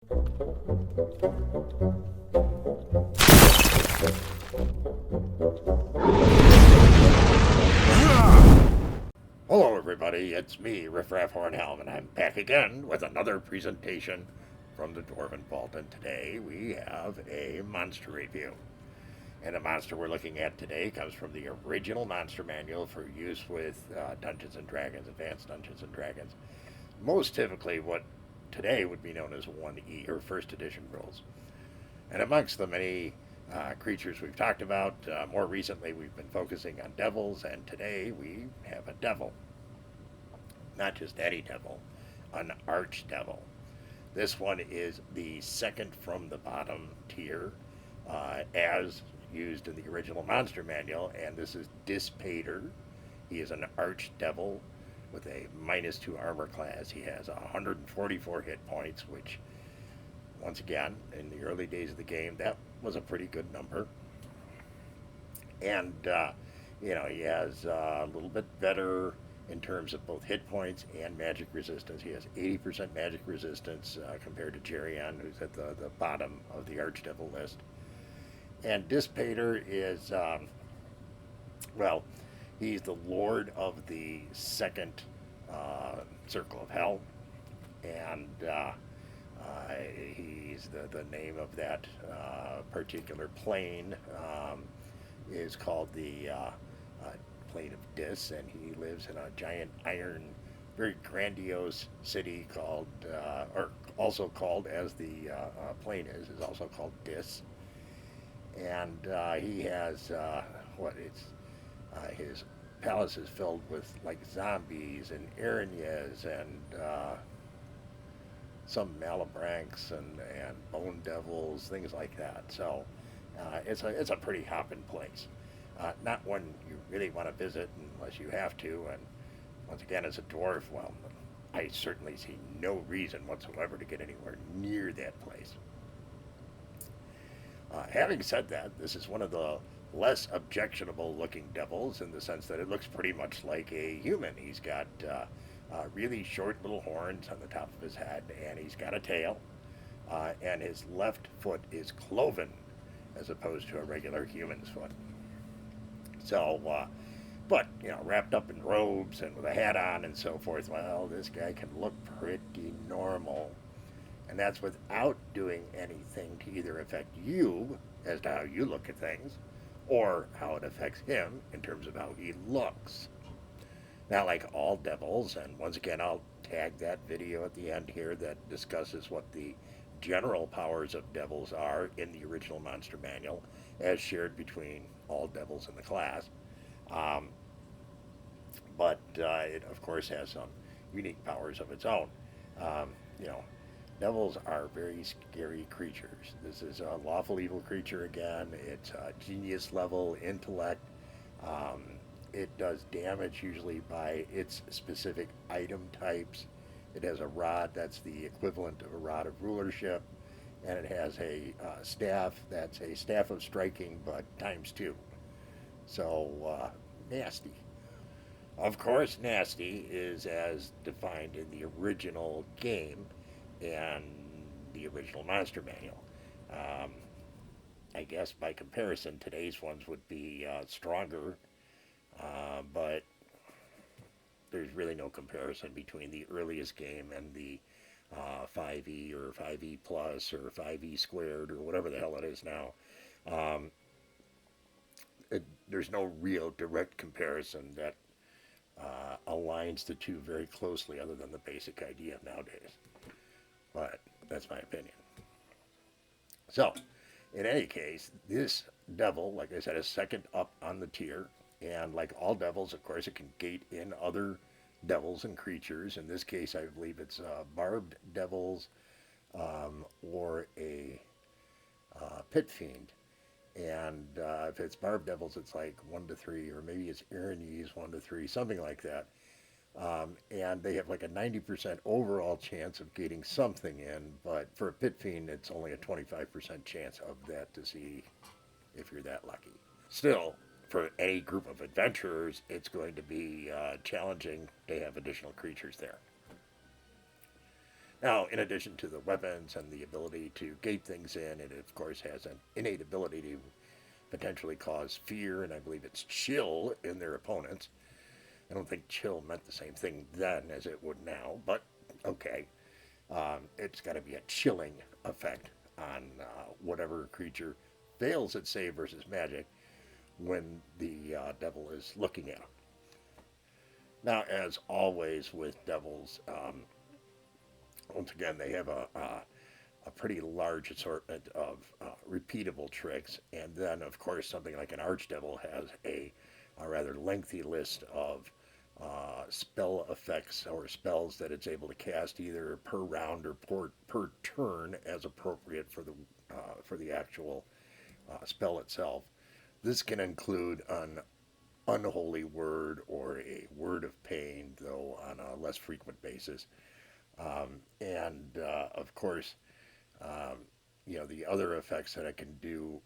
Hello everybody, it's me, Riffraff Hornhelm, and I'm back again with another presentation from the Dwarven Vault, and today we have a monster review. And the monster we're looking at today comes from the original monster manual for use with Dungeons & Dragons, Advanced Dungeons & Dragons. Most typically what today would be known as 1E, or First Edition rules. And amongst the many creatures we've talked about, more recently we've been focusing on devils, and today we have a devil. Not just any devil, an archdevil. This one is the second from the bottom tier, as used in the original monster manual, and this is DISPATER. He is an archdevil with a -2 armor class. He has 144 hit points, which, once again, in the early days of the game, that was a pretty good number. And, he has a little bit better in terms of both hit points and magic resistance. He has 80% magic resistance compared to Jerion, who's at the bottom of the archdevil list. And DISPATER is, he's the lord of the second circle of hell, and he's the name of that particular plane is called the plane of Dis, and he lives in a giant iron, very grandiose city called, or also called, as the plane is also called Dis. And he has his palace is filled with like zombies and Aranyas and some Malabranks and bone devils, things like that. So it's a pretty hopping place. Not one you really want to visit unless you have to. And once again, as a dwarf, well, I certainly see no reason whatsoever to get anywhere near that place. Having said that, this is one of the less objectionable looking devils in the sense that it looks pretty much like a human. He's got really short little horns on the top of his head, and he's got a tail, and his left foot is cloven as opposed to a regular human's foot. So, but, wrapped up in robes and with a hat on and so forth, well, this guy can look pretty normal. And that's without doing anything to either affect you as to how you look at things, or how it affects him in terms of how he looks. Now, like all devils, and once again, I'll tag that video at the end here that discusses what the general powers of devils are in the original monster manual, as shared between all devils in the class. But it, of course, has some unique powers of its own. Devils are very scary creatures. This is a lawful evil creature again. It's genius level intellect. It does damage usually by its specific item types. It has a rod that's the equivalent of a rod of rulership, and it has a staff that's a staff of striking, but ×2. So nasty. Of course, nasty is as defined in the original game and the original monster manual. I guess by comparison, today's ones would be stronger, but there's really no comparison between the earliest game and the 5e or 5e plus or 5e squared or whatever the hell it is now. There's no real direct comparison that aligns the two very closely, other than the basic idea nowadays. But that's my opinion. So, in any case, this devil, like I said, is second up on the tier. And like all devils, of course, it can gate in other devils and creatures. In this case, I believe it's barbed devils or a pit fiend. And if it's barbed devils, it's like 1 to 3, or maybe it's Aranyes 1 to 3, something like that. And they have like a 90% overall chance of getting something in, but for a pit fiend, it's only a 25% chance of that to see if you're that lucky. Still, for any group of adventurers, it's going to be challenging to have additional creatures there. Now, in addition to the weapons and the ability to gate things in, it of course has an innate ability to potentially cause fear, and I believe it's chill in their opponents. I don't think chill meant the same thing then as it would now, but okay. It's got to be a chilling effect on whatever creature fails at save versus magic when the devil is looking at them. Now, as always with devils, once again, they have a pretty large assortment of repeatable tricks, and then, of course, something like an archdevil has a rather lengthy list of spell effects or spells that it's able to cast either per round or per turn as appropriate for the actual spell itself. This can include an unholy word or a word of pain, though on a less frequent basis. And of course, um, the other effects that I can do,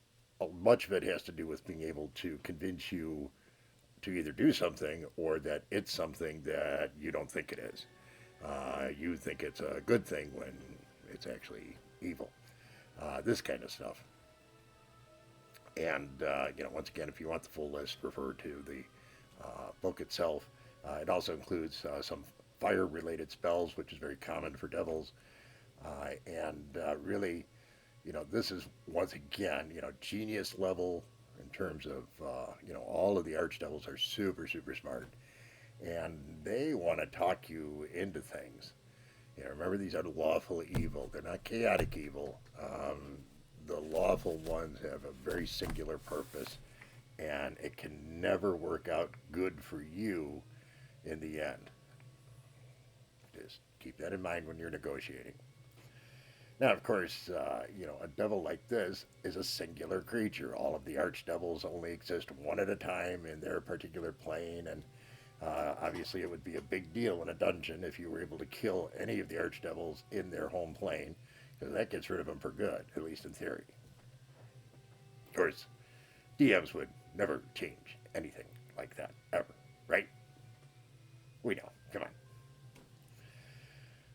much of it has to do with being able to convince you to either do something or that it's something that you don't think it is. You think it's a good thing when it's actually evil. This kind of stuff. And, once again, if you want the full list, refer to the book itself. It also includes some fire related spells, which is very common for devils. And really, this is once again, genius level in terms of, all of the archdevils are super, super smart. And they want to talk you into things. Remember, these are lawful evil. They're not chaotic evil. The lawful ones have a very singular purpose, and it can never work out good for you in the end. Just keep that in mind when you're negotiating. Now, of course, a devil like this is a singular creature. All of the archdevils only exist one at a time in their particular plane, and obviously it would be a big deal in a dungeon if you were able to kill any of the archdevils in their home plane, because that gets rid of them for good, at least in theory. Of course, DMs would never change anything like that, ever, right? We know. Come on.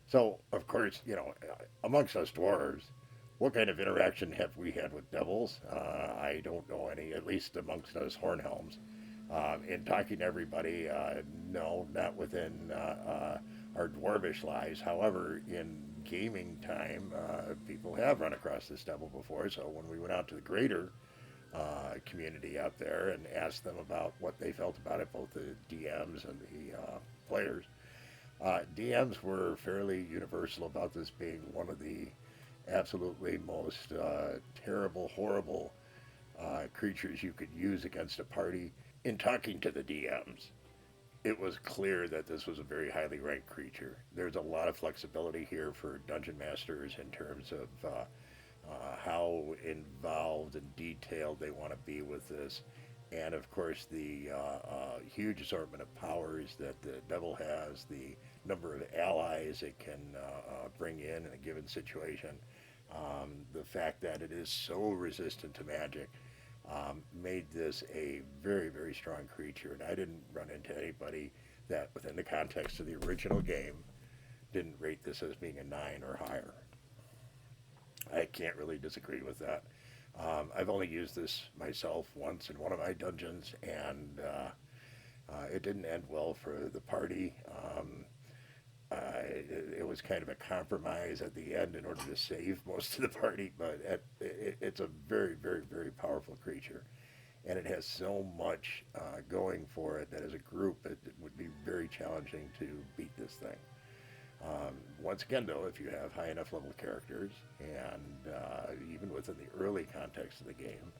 So, of course, amongst us dwarves, what kind of interaction have we had with devils? I don't know any, at least amongst us Hornhelms. In talking to everybody, no, not within our dwarvish lives. However, in gaming time, people have run across this devil before. So when we went out to the greater community out there and asked them about what they felt about it, both the DMs and the players, DMs were fairly universal about this being one of the absolutely most terrible, horrible creatures you could use against a party. In talking to the DMs, it was clear that this was a very highly ranked creature. There's a lot of flexibility here for dungeon masters in terms of how involved and detailed they want to be with this. And of course, the huge assortment of powers that the devil has, the number of allies it can bring in a given situation, the fact that it is so resistant to magic, made this a very, very strong creature. And I didn't run into anybody that, within the context of the original game, didn't rate this as being a 9 or higher. I can't really disagree with that. I've only used this myself once in one of my dungeons, and it didn't end well for the party. It was kind of a compromise at the end in order to save most of the party, but it's a very, very, very powerful creature. And it has so much going for it that as a group it would be very challenging to beat this thing. Once again, though, if you have high enough level characters, and even within the early context of the game,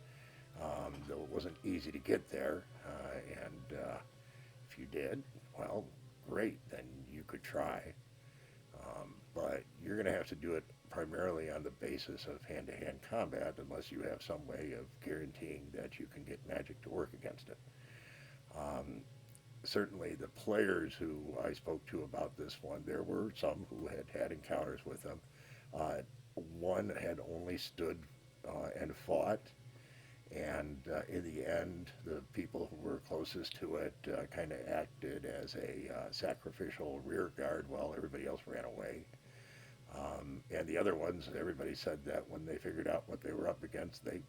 though it wasn't easy to get there, and if you did, well, great, then you could try. But you're going to have to do it primarily on the basis of hand-to-hand combat unless you have some way of guaranteeing that you can get magic to work against it. Certainly the players who I spoke to about this one, there were some who had had encounters with them. One had only stood and fought, and in the end, the people who were closest to it kind of acted as a sacrificial rear guard while everybody else ran away. And the other ones, everybody said that when they figured out what they were up against, they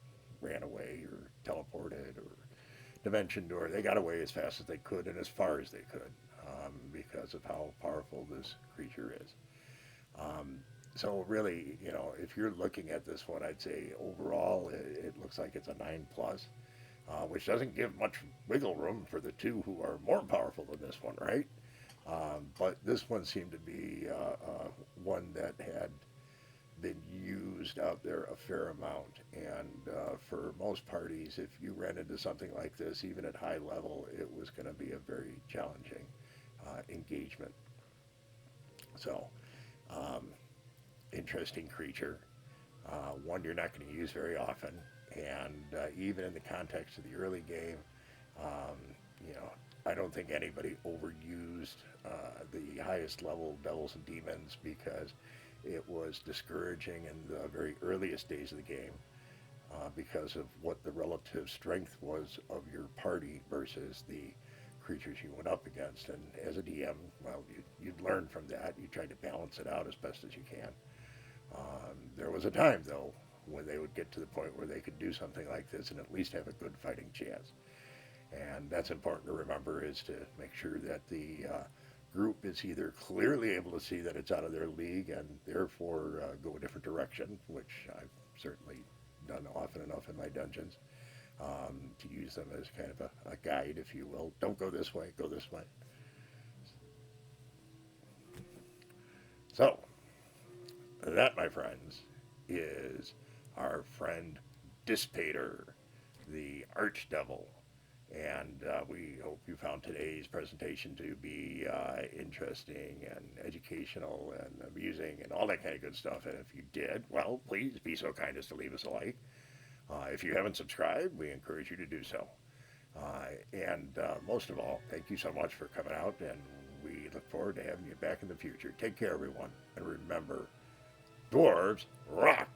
ran away or teleported or dimensioned, or they got away as fast as they could and as far as they could, because of how powerful this creature is. Um, so really, if you're looking at this one, I'd say overall it looks like it's a 9 plus, which doesn't give much wiggle room for the two who are more powerful than this one, right? But this one seemed to be one that had been used out there a fair amount. And for most parties, if you ran into something like this, even at high level, it was going to be a very challenging engagement. So, um, interesting creature. One you're not going to use very often. And even in the context of the early game, um, you know, I don't think anybody overused the highest level Devils and Demons because it was discouraging in the very earliest days of the game because of what the relative strength was of your party versus the creatures you went up against. And as a DM, well, you'd learn from that. You tried to balance it out as best as you can. There was a time, though, when they would get to the point where they could do something like this and at least have a good fighting chance. And that's important to remember, is to make sure that the group is either clearly able to see that it's out of their league and therefore go a different direction, which I've certainly done often enough in my dungeons, to use them as kind of a guide, if you will. Don't go this way, go this way. So, that, my friends, is our friend DISPATER, the Archdevil. And we hope you found today's presentation to be interesting and educational and amusing and all that kind of good stuff. And if you did, well, please be so kind as to leave us a like. If you haven't subscribed, we encourage you to do so. And most of all, thank you so much for coming out, and we look forward to having you back in the future. Take care, everyone, and remember, dwarves rock!